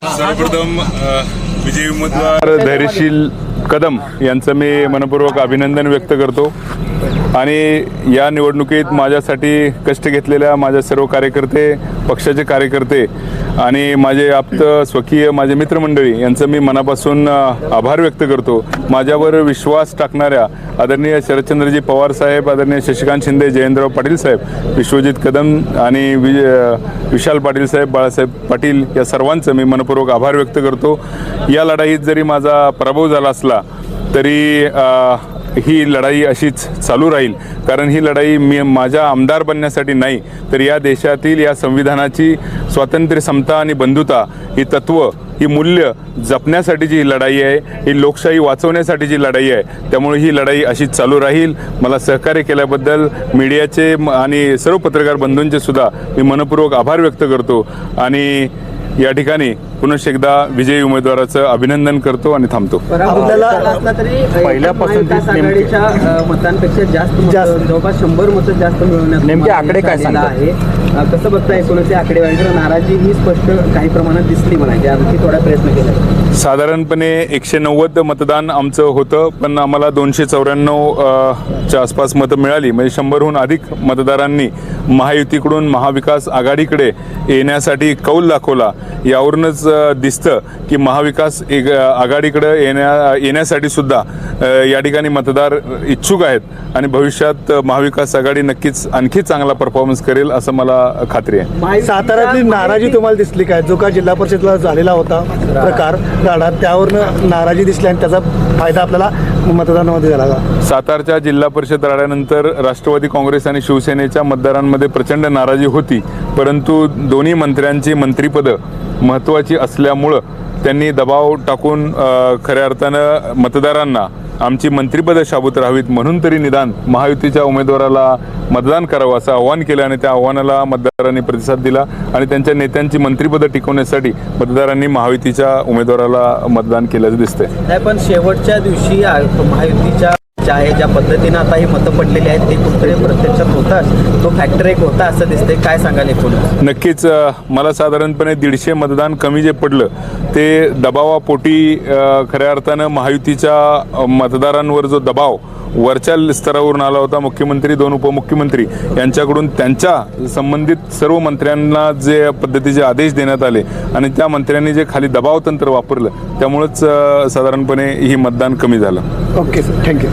सर्वप्रथम विजयी उमेदवार धैर्यशील कदम यांचं मी मनपूर्वक अभिनंदन व्यक्त करतो आणि या निवडणुकीत माझ्यासाठी कष्ट घेतलेल्या माझ्या सर्व कार्यकर्ते, पक्षाचे कार्यकर्ते आणि माझे आप्त स्वकीय माझे मित्रमंडळी यांचं मी मनापासून आभार व्यक्त करतो। माझ्यावर विश्वास टाकणाऱ्या आदरणीय शरदचंद्रजी पवार साहेब, आदरणीय शशिकांत शिंदे, जयंतराव पाटील साहेब, विश्वजित कदम आणि विशाल पाटील साहेब, बाळासाहेब पाटील या सर्वांचं मी मनपूर्वक आभार व्यक्त करतो। या लढाईत जरी माझा पराभव झाला असला तरी ही लढाई अशीच चालू राहील, कारण ही लढाई मी माझ्या आमदार बनण्यासाठी नाही तर या देशातील या संविधानाची स्वातंत्र्य, समता आणि बंधुता ही तत्व, ही मूल्य जपण्यासाठीची ही लढाई आहे, ही लोकशाही वाचवण्यासाठीची लढाई आहे। त्यामुळे ही लढाई अशीच चालू राहील। मला सहकार्य केल्याबद्दल मीडियाचे आणि सर्व पत्रकार बंधूंचे सुद्धा मी मनपूर्वक आभार व्यक्त करतो आणि या ठिकाणी पुनश्च एकदा विजयी उमेदवाराचं अभिनंदन करतो आणि थांबतो। पहिल्यापासून मतांपेक्षा जास्त जवळपास 100 मतं जास्त मिळवण्यात नेमके आकडे काय आहे, कसं बघताय? कोणाची आकडेवारी नाराजी ही स्पष्ट काही प्रमाणात दिसली म्हणायची, आणखी थोडा प्रयत्न केला। साधारणपणे 190 मतदान आमचं होतं, पण आम्हाला 294 च्या आसपास मतं मिळाली। म्हणजे 100हून अधिक मतदारांनी महायुतीकडून महाविकास आघाडीकडे येण्यासाठी कौल दाखवला। यावरूनच दिसतं की महाविकास आघाडीकडे येण्यासाठी सुद्धा या ठिकाणी मतदार इच्छुक आहेत आणि भविष्यात महाविकास आघाडी नक्कीच आणखी चांगला परफॉर्मन्स करेल असं मला खात्री आहे। साताऱ्यातली नाराजी तुम्हाला दिसली काय? जो का जिल्हा परिषदला झालेला होता प्रकार राडा, त्यावरनं नाराजी दिसली आणि त्याचा फायदा आपल्याला मतदानामध्ये झाला का? सातारच्या जिल्हा परिषद राड्यानंतर राष्ट्रवादी काँग्रेस आणि शिवसेनेच्या मतदारांमध्ये प्रचंड नाराजी होती, परंतु दोन्ही मंत्र्यांची मंत्रिपदं महत्त्वाची असल्यामुळं त्यांनी दबाव टाकून खऱ्या अर्थानं मतदारांना आमची मंत्रिपदं शाबूत राहावीत म्हणून तरी निदान महायुतीच्या उमेदवाराला मतदान करावं असं आव्हान केलं आणि त्या आव्हानाला मतदारांनी प्रतिसाद दिला आणि त्यांच्या नेत्यांची मंत्रिपदं टिकवण्यासाठी मतदारांनी महायुतीच्या उमेदवाराला मतदान केल्याचं दिसतंय। नाही, पण शेवटच्या दिवशी महायुतीच्या ज्या पद्धतीने आता ही मतं पडलेली आहेत ते कुठेतरी प्रत्यक्षात होतात, तो फॅक्टर एक होता असं दिसतंय। काय सांगाल एकूण? नक्कीच मला साधारणपणे 150 मतदान कमी जे पडलं ते दबावापोटी खऱ्या अर्थानं महायुतीच्या मतदारांवर जो दबाव वरच्या स्तरावरून आला होता, मुख्यमंत्री, 2 उपमुख्यमंत्री यांच्याकडून त्यांच्या संबंधित सर्व मंत्र्यांना जे पद्धतीचे आदेश देण्यात आले आणि त्या मंत्र्यांनी जे खाली दबाव तंत्र वापरलं त्यामुळेच साधारणपणे ही मतदान कमी झालं। Okay sir, thank you.